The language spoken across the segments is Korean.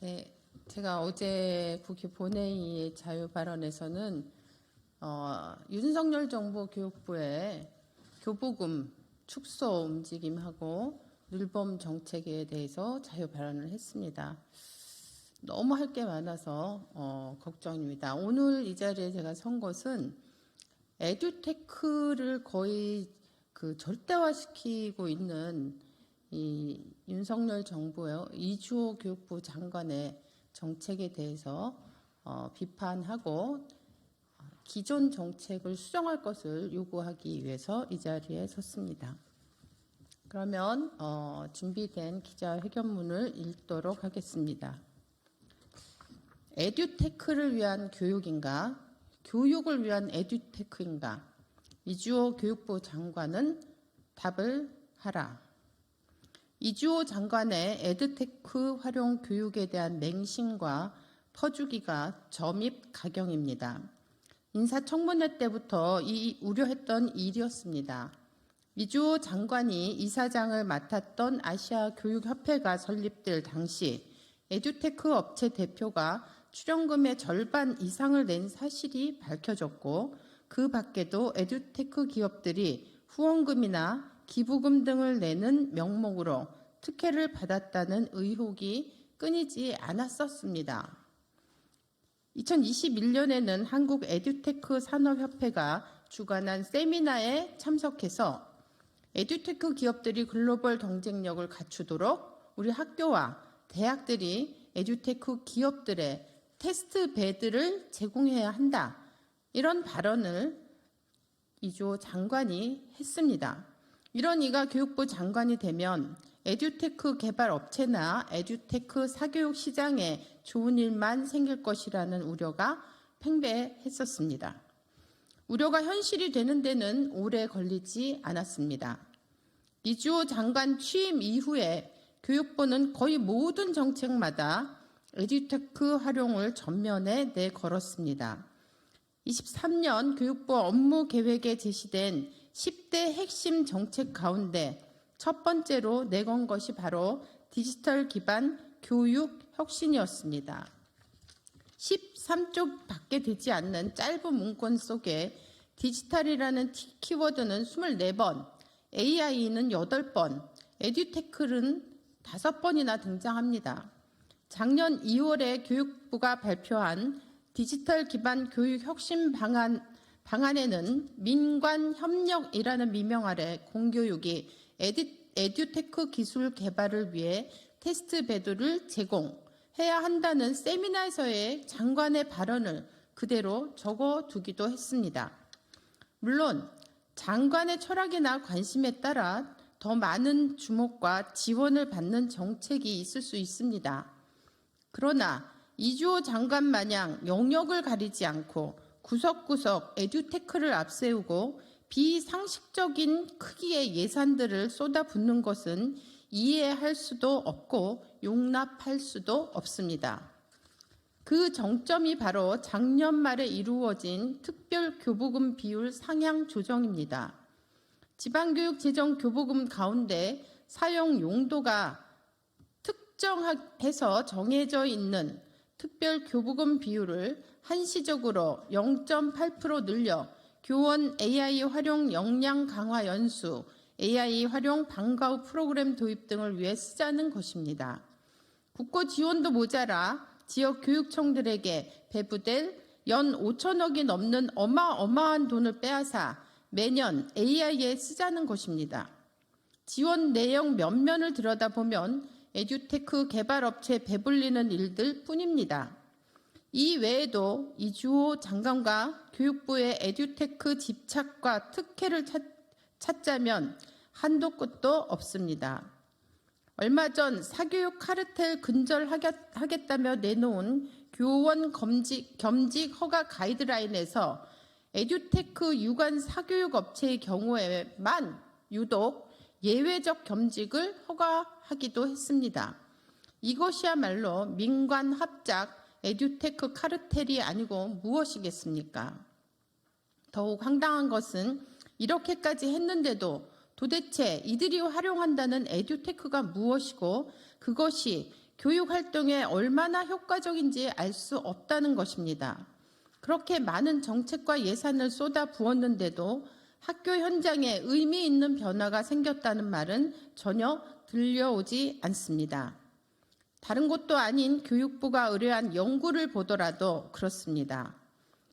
네, 제가 어제 국회 본회의 자유 발언에서는 윤석열 정부 교육부의 교부금 축소 움직임하고 늘봄 정책에 대해서 자유 발언을 했습니다. 너무 할 게 많아서 걱정입니다. 오늘 이 자리에 제가 선 것은 에듀테크를 거의 절대화시키고 있는 이 윤석열 정부의 이주호 교육부 장관의 정책에 대해서 비판하고 기존 정책을 수정할 것을 요구하기 위해서 이 자리에 섰습니다. 그러면 준비된 기자회견문을 읽도록 하겠습니다. 에듀테크를 위한 교육인가? 교육을 위한 에듀테크인가? 이주호 교육부 장관은 답을 하라. 이주호 장관의 에듀테크 활용 교육에 대한 맹신과 퍼주기가 점입 가경입니다. 인사청문회 때부터 우려했던 일이었습니다. 이주호 장관이 이사장을 맡았던 아시아교육협회가 설립될 당시 에듀테크 업체 대표가 출연금의 절반 이상을 낸 사실이 밝혀졌고, 그 밖에도 에듀테크 기업들이 후원금이나 기부금 등을 내는 명목으로 특혜를 받았다는 의혹이 끊이지 않았었습니다. 2021년에는 한국 에듀테크 산업협회가 주관한 세미나에 참석해서 에듀테크 기업들이 글로벌 경쟁력을 갖추도록 우리 학교와 대학들이 에듀테크 기업들의 테스트 베드를 제공해야 한다, 이런 발언을 이주호 장관이 했습니다. 이런 이가 교육부 장관이 되면 에듀테크 개발 업체나 에듀테크 사교육 시장에 좋은 일만 생길 것이라는 우려가 팽배했었습니다. 우려가 현실이 되는 데는 오래 걸리지 않았습니다. 이주호 장관 취임 이후에 교육부는 거의 모든 정책마다 에듀테크 활용을 전면에 내걸었습니다. 23년 교육부 업무 계획에 제시된 10대 핵심 정책 가운데 첫 번째로 내건 것이 바로 디지털 기반 교육 혁신이었습니다. 13쪽밖에 되지 않는 짧은 문건 속에 디지털이라는 키워드는 24번, AI는 8번, 에듀테크는 5번이나 등장합니다. 작년 2월에 교육부가 발표한 디지털 기반 교육 혁신 방안에는 민관협력이라는 미명 아래 공교육이 에듀테크 기술 개발을 위해 테스트 베드를 제공해야 한다는 세미나에서의 장관의 발언을 그대로 적어두기도 했습니다. 물론 장관의 철학이나 관심에 따라 더 많은 주목과 지원을 받는 정책이 있을 수 있습니다. 그러나 이주호 장관 마냥 영역을 가리지 않고 구석구석 에듀테크를 앞세우고 비상식적인 크기의 예산들을 쏟아붓는 것은 이해할 수도 없고 용납할 수도 없습니다. 그 정점이 바로 작년 말에 이루어진 특별교부금 비율 상향 조정입니다. 지방교육재정 교부금 가운데 사용 용도가 특정해서 정해져 있는 특별교부금 비율을 한시적으로 0.8% 늘려 교원 AI 활용 역량 강화 연수, AI 활용 방과 후 프로그램 도입 등을 위해 쓰자는 것입니다. 국고 지원도 모자라 지역 교육청들에게 배부될 연 5천억이 넘는 어마어마한 돈을 빼앗아 매년 AI에 쓰자는 것입니다. 지원 내용 면면을 들여다보면 에듀테크 개발업체 배불리는 일들 뿐입니다. 이 외에도 이주호 장관과 교육부의 에듀테크 집착과 특혜를 찾자면 한도 끝도 없습니다. 얼마 전 사교육 카르텔 근절하겠다며 내놓은 교원 겸직 허가 가이드라인에서 에듀테크 유관 사교육 업체의 경우에만 유독 예외적 겸직을 허가하기도 했습니다. 이것이야말로 민관 합작 에듀테크 카르텔이 아니고 무엇이겠습니까? 더욱 황당한 것은 이렇게까지 했는데도 도대체 이들이 활용한다는 에듀테크가 무엇이고 그것이 교육 활동에 얼마나 효과적인지 알 수 없다는 것입니다. 그렇게 많은 정책과 예산을 쏟아 부었는데도 학교 현장에 의미 있는 변화가 생겼다는 말은 전혀 들려오지 않습니다. 다른 곳도 아닌 교육부가 의뢰한 연구를 보더라도 그렇습니다.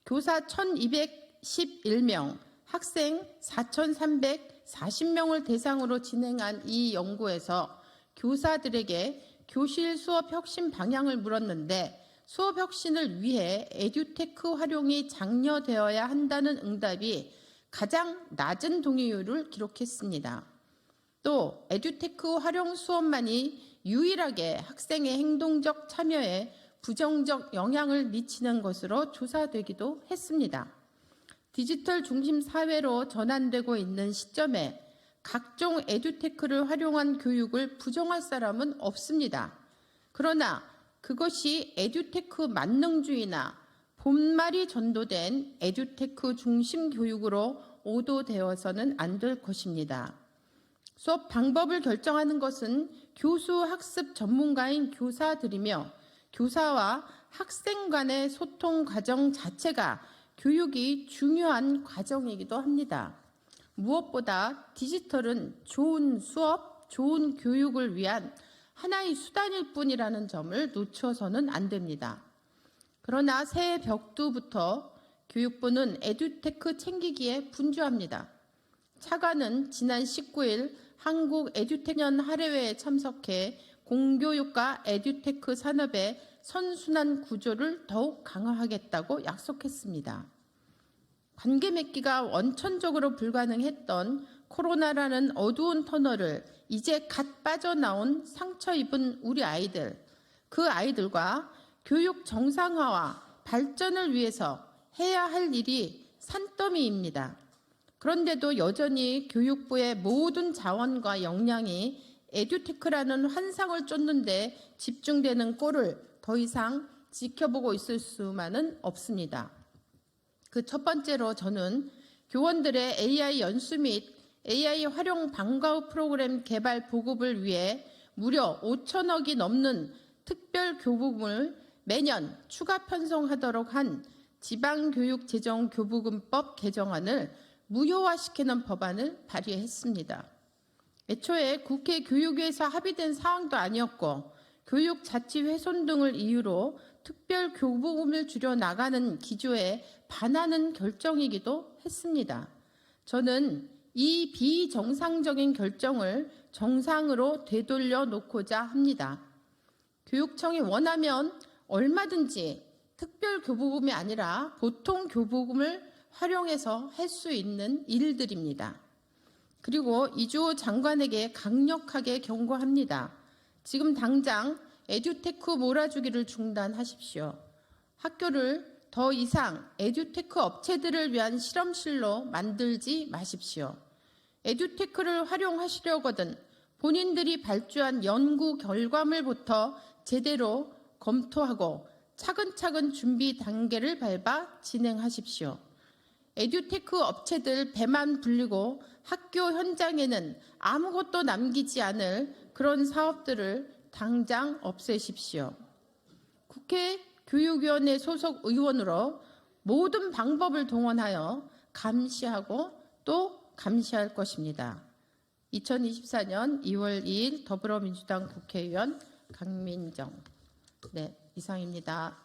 교사 1211명, 학생 4340명을 대상으로 진행한 이 연구에서 교사들에게 교실 수업 혁신 방향을 물었는데 수업 혁신을 위해 에듀테크 활용이 장려되어야 한다는 응답이 가장 낮은 동의율을 기록했습니다. 또 에듀테크 활용 수업만이 유일하게 학생의 행동적 참여에 부정적 영향을 미치는 것으로 조사되기도 했습니다. 디지털 중심 사회로 전환되고 있는 시점에 각종 에듀테크를 활용한 교육을 부정할 사람은 없습니다. 그러나 그것이 에듀테크 만능주의나 본말이 전도된 에듀테크 중심 교육으로 오도되어서는 안 될 것입니다. 수업 방법을 결정하는 것은 교수 학습 전문가인 교사들이며 교사와 학생 간의 소통 과정 자체가 교육이 중요한 과정이기도 합니다. 무엇보다 디지털은 좋은 수업, 좋은 교육을 위한 하나의 수단일 뿐이라는 점을 놓쳐서는 안 됩니다. 그러나 새해 벽두부터 교육부는 에듀테크 챙기기에 분주합니다. 차관은 지난 19일 한국 에듀테크년 할애회에 참석해 공교육과 에듀테크 산업의 선순환 구조를 더욱 강화하겠다고 약속했습니다. 관계 맺기가 원천적으로 불가능했던 코로나라는 어두운 터널을 이제 갓 빠져나온 상처 입은 우리 아이들, 그 아이들과 교육 정상화와 발전을 위해서 해야 할 일이 산더미입니다. 그런데도 여전히 교육부의 모든 자원과 역량이 에듀테크라는 환상을 쫓는 데 집중되는 꼴을 더 이상 지켜보고 있을 수만은 없습니다. 그 첫 번째로 저는 교원들의 AI 연수 및 AI 활용 방과 후 프로그램 개발 보급을 위해 무려 5천억이 넘는 특별 교부금을 매년 추가 편성하도록 한 지방교육재정교부금법 개정안을 무효화시키는 법안을 발의했습니다. 애초에 국회 교육위에서 합의된 사항도 아니었고 교육 자치 훼손 등을 이유로 특별 교부금을 줄여나가는 기조에 반하는 결정이기도 했습니다. 저는 이 비정상적인 결정을 정상으로 되돌려 놓고자 합니다. 교육청이 원하면 얼마든지 특별 교부금이 아니라 보통 교부금을 활용해서 할 수 있는 일들입니다. 그리고 이주호 장관에게 강력하게 경고합니다. 지금 당장 에듀테크 몰아주기를 중단하십시오. 학교를 더 이상 에듀테크 업체들을 위한 실험실로 만들지 마십시오. 에듀테크를 활용하시려거든 본인들이 발주한 연구 결과물부터 제대로 검토하고 차근차근 준비 단계를 밟아 진행하십시오. 에듀테크 업체들 배만 불리고 학교 현장에는 아무것도 남기지 않을 그런 사업들을 당장 없애십시오. 국회 교육위원회 소속 의원으로 모든 방법을 동원하여 감시하고 또 감시할 것입니다. 2024년 2월 2일 더불어민주당 국회의원 강민정. 네, 이상입니다.